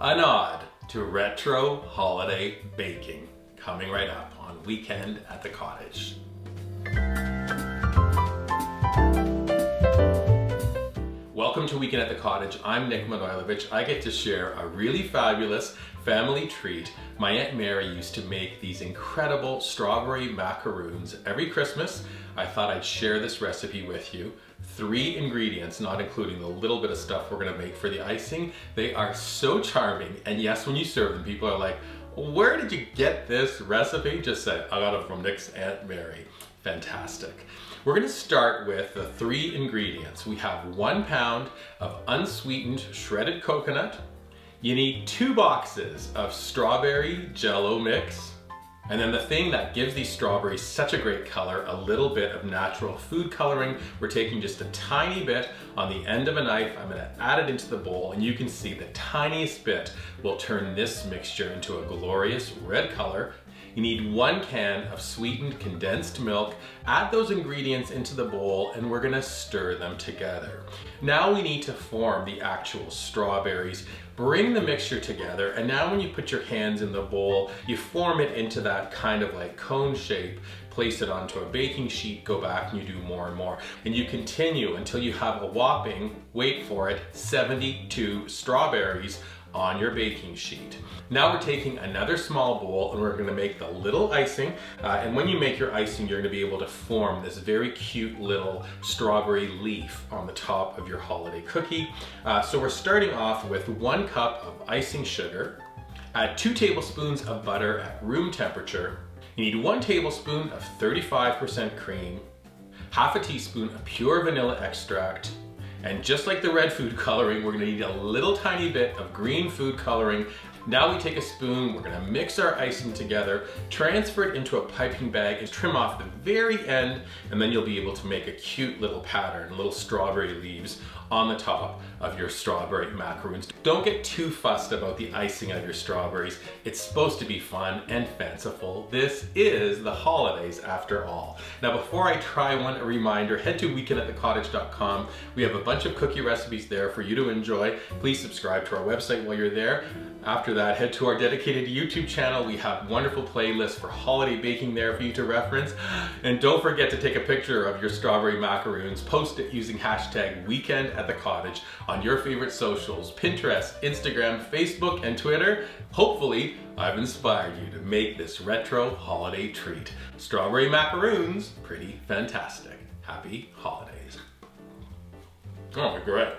a nod to retro holiday baking, coming right up on Weekend at the Cottage. Welcome to Weekend at the Cottage. I'm Nick Manojlovic. I get to share a really fabulous family treat. My Aunt Mary used to make these incredible strawberry macaroons every Christmas. I thought I'd share this recipe with you. 3 ingredients, not including the little bit of stuff we're gonna make for the icing. They are so charming, and yes, when you serve them, people are like, where did you get this recipe? Just say, I got it from Nick's Aunt Mary. Fantastic. We're gonna start with the 3 ingredients. We have 1 pound of unsweetened shredded coconut. You need 2 boxes of strawberry jello mix. And then the thing that gives these strawberries such a great color, a little bit of natural food coloring. We're taking just a tiny bit on the end of a knife. I'm gonna add it into the bowl, and you can see the tiniest bit will turn this mixture into a glorious red color. You need 1 can of sweetened condensed milk. Add those ingredients into the bowl, and we're gonna stir them together. Now we need to form the actual strawberries. Bring the mixture together, and now when you put your hands in the bowl, you form it into that kind of like cone shape. Place it onto a baking sheet, go back and you do more and more. And you continue until you have a whopping, wait for it, 72 strawberries on your baking sheet. Now we're taking another small bowl and we're gonna make the little icing. And when you make your icing, you're gonna be able to form this very cute little strawberry leaf on the top of your holiday cookie. So we're starting off with 1 cup of icing sugar. Add 2 tablespoons of butter at room temperature. You need 1 tablespoon of 35% cream, half a teaspoon of pure vanilla extract, and just like the red food coloring, we're gonna need a little tiny bit of green food coloring. Now we take a spoon, we're gonna mix our icing together, transfer it into a piping bag and trim off the very end, and then you'll be able to make a cute little pattern, little strawberry leaves on the top of your strawberry macaroons. Don't get too fussed about the icing of your strawberries. It's supposed to be fun and fanciful. This is the holidays after all. Now before I try one, a reminder, head to weekendatthecottage.com. We have a bunch of cookie recipes there for you to enjoy. Please subscribe to our website while you're there. After that, head to our dedicated YouTube channel. We have wonderful playlists for holiday baking there for you to reference. And don't forget to take a picture of your strawberry macaroons. Post it using hashtag #WeekendAtTheCottage on your favorite socials, Pinterest, Instagram, Facebook, and Twitter. Hopefully, I've inspired you to make this retro holiday treat. Strawberry macaroons, pretty fantastic. Happy holidays. Oh, great.